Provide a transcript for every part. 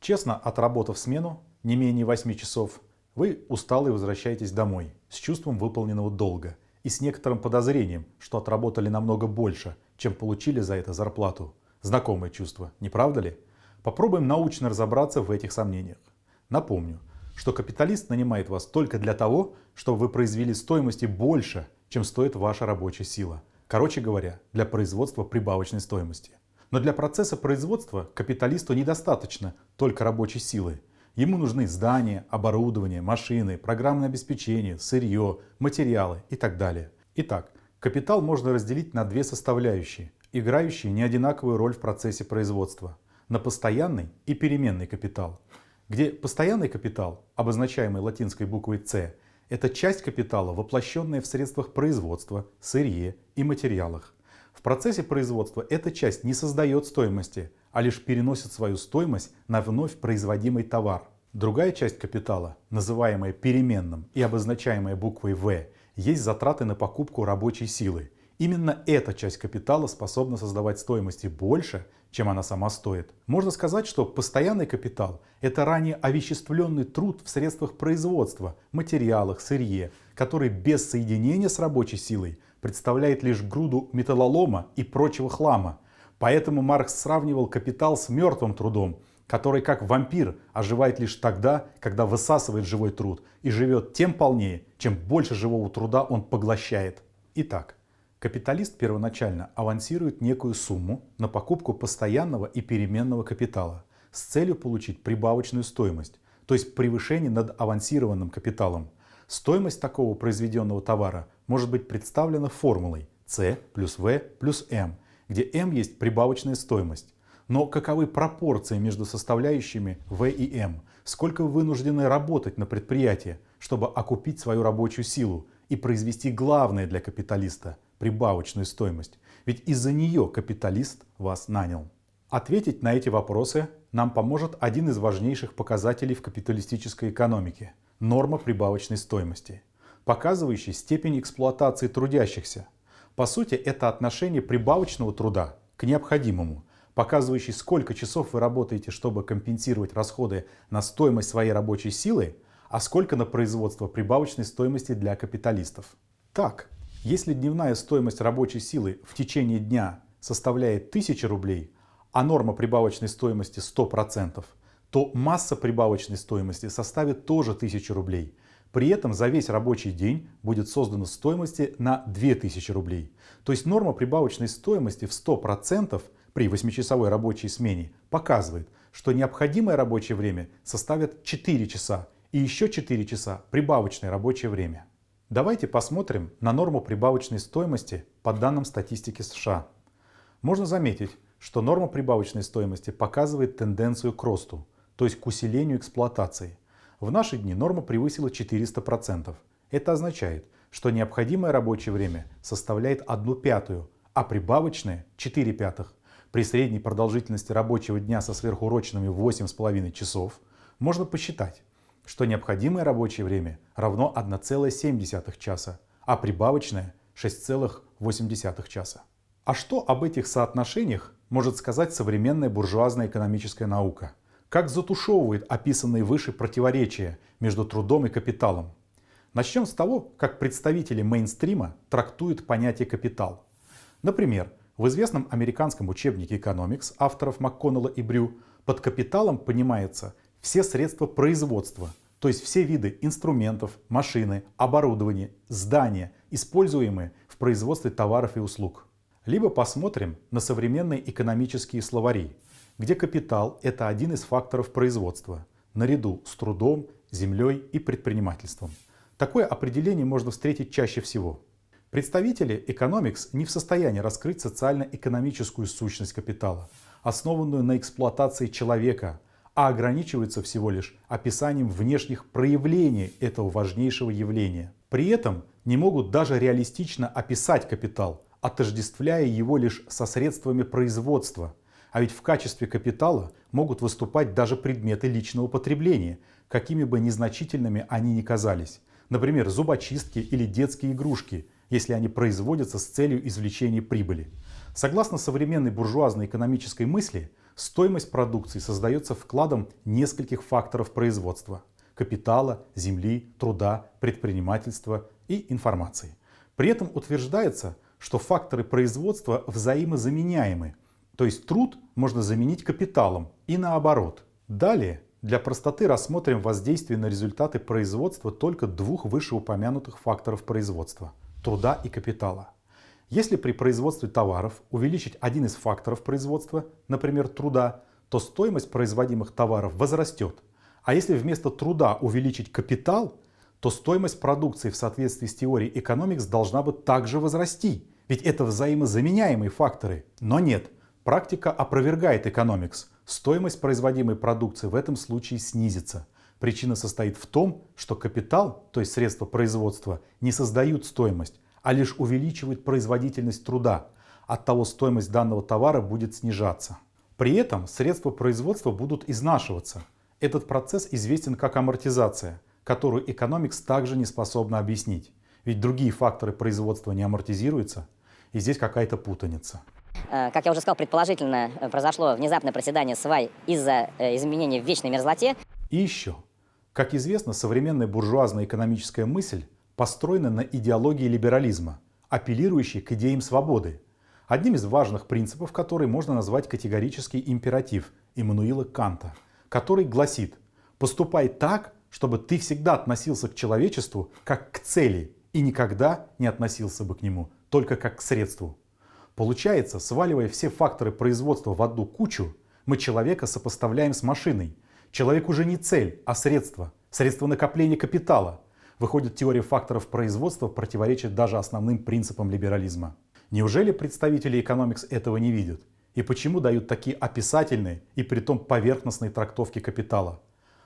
Честно отработав смену, не менее 8 часов, вы усталые возвращаетесь домой с чувством выполненного долга и с некоторым подозрением, что отработали намного больше, чем получили за это зарплату. Знакомое чувство, не правда ли? Попробуем научно разобраться в этих сомнениях. Напомню, что капиталист нанимает вас только для того, чтобы вы произвели стоимости больше, чем стоит ваша рабочая сила. Короче говоря, для производства прибавочной стоимости. Но для процесса производства капиталисту недостаточно только рабочей силы. Ему нужны здания, оборудование, машины, программное обеспечение, сырье, материалы и так далее. Итак, капитал можно разделить на две составляющие, играющие неодинаковую роль в процессе производства. На постоянный и переменный капитал. Где постоянный капитал, обозначаемый латинской буквой «С», это часть капитала, воплощенная в средствах производства, сырье и материалах. В процессе производства эта часть не создает стоимости, а лишь переносит свою стоимость на вновь производимый товар. Другая часть капитала, называемая переменным и обозначаемая буквой «В», есть затраты на покупку рабочей силы. Именно эта часть капитала способна создавать стоимости больше, чем она сама стоит. Можно сказать, что постоянный капитал – это ранее овеществленный труд в средствах производства, материалах, сырье, который без соединения с рабочей силой представляет лишь груду металлолома и прочего хлама. Поэтому Маркс сравнивал капитал с мертвым трудом, который как вампир оживает лишь тогда, когда высасывает живой труд и живет тем полнее, чем больше живого труда он поглощает. Итак, капиталист первоначально авансирует некую сумму на покупку постоянного и переменного капитала с целью получить прибавочную стоимость, то есть превышение над авансированным капиталом. Стоимость такого произведенного товара может быть представлена формулой C плюс V плюс M, где M есть прибавочная стоимость. Но каковы пропорции между составляющими V и M? Сколько вы вынуждены работать на предприятии, чтобы окупить свою рабочую силу и произвести главное для капиталиста – прибавочную стоимость? Ведь из-за нее капиталист вас нанял. Ответить на эти вопросы нам поможет один из важнейших показателей в капиталистической экономике – норма прибавочной стоимости, показывающий степень эксплуатации трудящихся. По сути, это отношение прибавочного труда к необходимому, показывающий, сколько часов вы работаете, чтобы компенсировать расходы на стоимость своей рабочей силы, а сколько на производство прибавочной стоимости для капиталистов. Так, если дневная стоимость рабочей силы в течение дня составляет 1000 рублей, а норма прибавочной стоимости 100%, то масса прибавочной стоимости составит тоже 1000 рублей. При этом за весь рабочий день будет создана стоимости на 2000 рублей. То есть норма прибавочной стоимости в 100% при 8-часовой рабочей смене показывает, что необходимое рабочее время составит 4 часа и еще 4 часа прибавочное рабочее время. Давайте посмотрим на норму прибавочной стоимости по данным статистики США. Можно заметить, что норма прибавочной стоимости показывает тенденцию к росту, то есть к усилению эксплуатации. В наши дни норма превысила 400%. Это означает, что необходимое рабочее время составляет 1/5, а прибавочное 4/5. При средней продолжительности рабочего дня со сверхурочными 8,5 часов можно посчитать, что необходимое рабочее время равно 1,7 часа, а прибавочное 6,8 часа. А что об этих соотношениях может сказать современная буржуазная экономическая наука? Как затушевывает описанные выше противоречия между трудом и капиталом? Начнем с того, как представители мейнстрима трактуют понятие «капитал». Например, в известном американском учебнике Economics авторов МакКоннелла и Брю под капиталом понимается все средства производства, то есть все виды инструментов, машины, оборудования, здания, используемые в производстве товаров и услуг. Либо посмотрим на современные экономические словари, где капитал – это один из факторов производства, наряду с трудом, землей и предпринимательством. Такое определение можно встретить чаще всего. Представители Economics не в состоянии раскрыть социально-экономическую сущность капитала, основанную на эксплуатации человека, а ограничиваются всего лишь описанием внешних проявлений этого важнейшего явления. При этом не могут даже реалистично описать капитал, отождествляя его лишь со средствами производства. А ведь в качестве капитала могут выступать даже предметы личного потребления, какими бы незначительными они ни казались. Например, зубочистки или детские игрушки, если они производятся с целью извлечения прибыли. Согласно современной буржуазной экономической мысли, Стоимость продукции создается вкладом нескольких факторов производства: капитала, земли, труда, предпринимательства и информации. При этом утверждается, что факторы производства взаимозаменяемы, то есть труд можно заменить капиталом и наоборот. Далее, для простоты рассмотрим воздействие на результаты производства только двух вышеупомянутых факторов производства – труда и капитала. Если при производстве товаров увеличить один из факторов производства, например, труда, то стоимость производимых товаров возрастет. А если вместо труда увеличить капитал, то стоимость продукции в соответствии с теорией Economics должна бы также возрасти. Ведь это взаимозаменяемые факторы. Но нет, практика опровергает Economics. Стоимость производимой продукции в этом случае снизится. Причина состоит в том, что капитал, то есть средства производства, не создают стоимость, а лишь увеличивают производительность труда. Оттого стоимость данного товара будет снижаться. При этом средства производства будут изнашиваться. Этот процесс известен как амортизация, которую Economics также не способна объяснить. Ведь другие факторы производства не амортизируются, и здесь какая-то путаница. Как я уже сказал, предположительно произошло внезапное проседание свай из-за изменения в вечной мерзлоте. И еще. Как известно, современная буржуазная экономическая мысль построена на идеологии либерализма, апеллирующей к идеям свободы. Одним из важных принципов которой можно назвать категорический императив Иммануила Канта, который гласит: «Поступай так, чтобы ты всегда относился к человечеству как к цели и никогда не относился бы к нему только как к средству». Получается, сваливая все факторы производства в одну кучу, мы человека сопоставляем с машиной. Человек уже не цель, а средство. Средство накопления капитала. Выходит, теория факторов производства противоречит даже основным принципам либерализма. Неужели представители Economics этого не видят? И почему дают такие описательные и притом поверхностные трактовки капитала?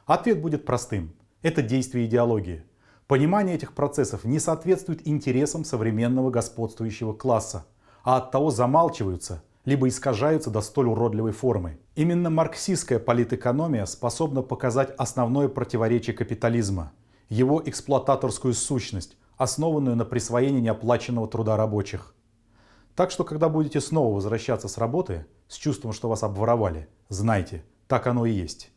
Ответ будет простым. Это действие идеологии. Понимание этих процессов не соответствует интересам современного господствующего класса, а оттого замалчиваются, либо искажаются до столь уродливой формы. Именно марксистская политэкономия способна показать основное противоречие капитализма – его эксплуататорскую сущность, основанную на присвоении неоплаченного труда рабочих. Так что, когда будете снова возвращаться с работы с чувством, что вас обворовали, знайте, так оно и есть.